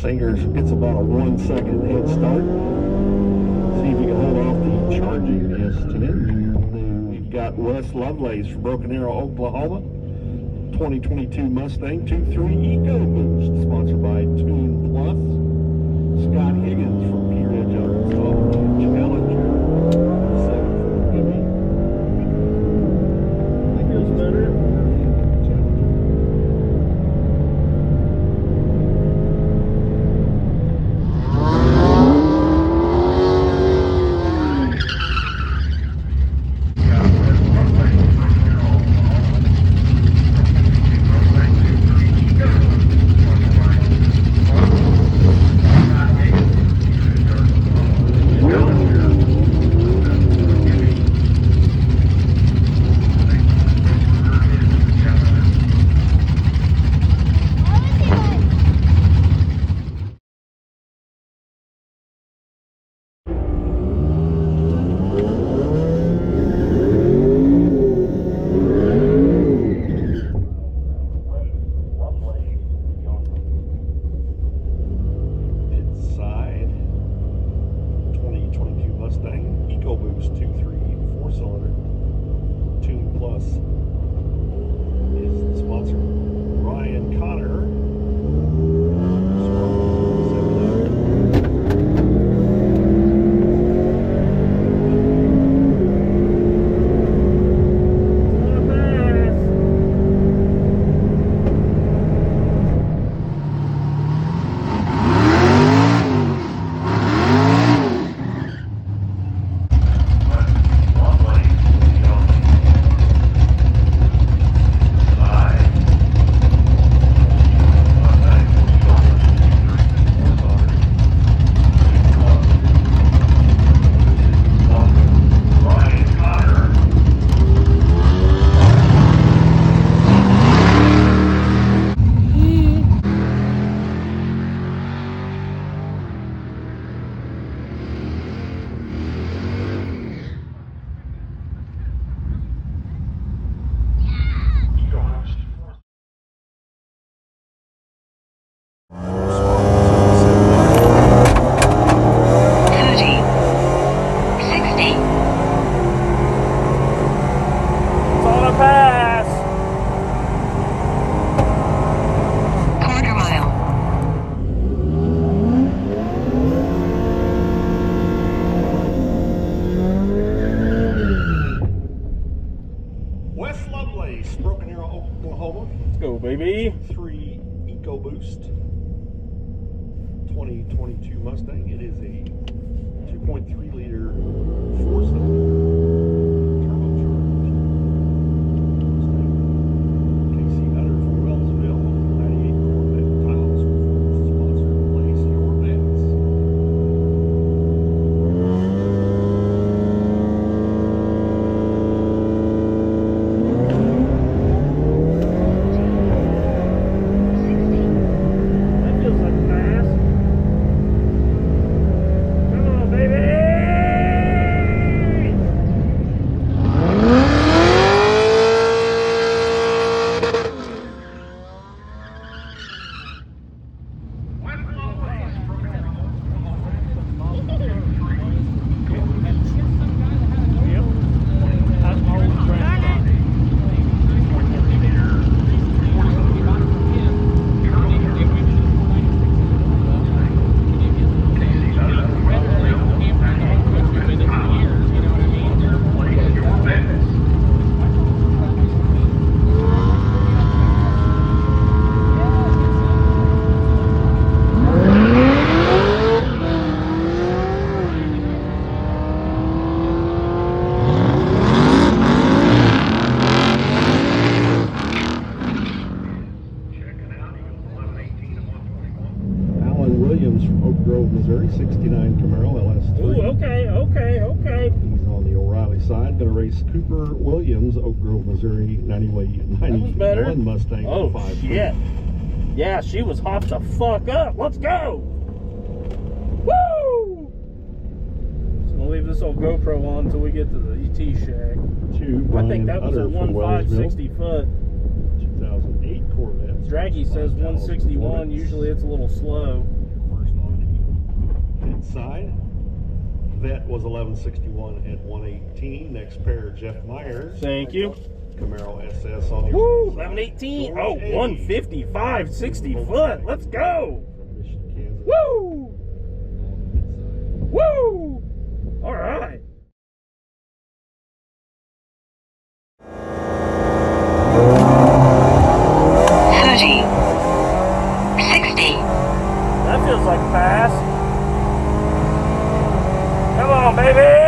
Mustanger gets about a 1 second head start. See if we can hold off the charging S10. We've got Wes Lovelace from Broken Arrow, Oklahoma. 2022 Mustang 2.3 Ecoboost, sponsored by TunePlus. Scott Higgins from Pea Ridge, Arkansas. Challenger 7 Heavy. That feels better. Mustang Ecoboost 2.3 4-cylinder. TunePlus is the sponsor. Ryan Connor. Broken Arrow, Oklahoma. Let's go, baby. 3 Ecoboost 2022 Mustang. It is a 2.3 liter 4-cylinder turbocharged Mustang. Casey Hutter from Wellsville, 98 Corvette Tiles sponsor. Place your bets. From Oak Grove, Missouri, 69 Camaro LS3. Ooh, okay. He's on the O'Reilly side. Gonna race Cooper Williams, Oak Grove, Missouri, 91 Mustang. Oh, shit. Yeah, she was hot the fuck up. Let's go. Woo! So we'll leave this old GoPro on until we get to the ET shack. I think that was a 1.560 foot. 2008 Corvette. Draggy says 161. Usually it's a little slow. inside. Vet was 1161 at 118. Next pair, Jeff Myers. Thank you. Camaro SS on your Woo, side. 1118. Oh, 155, 60 foot. Let's go. Woo! Woo! All right. That feels like fast. Come on, baby.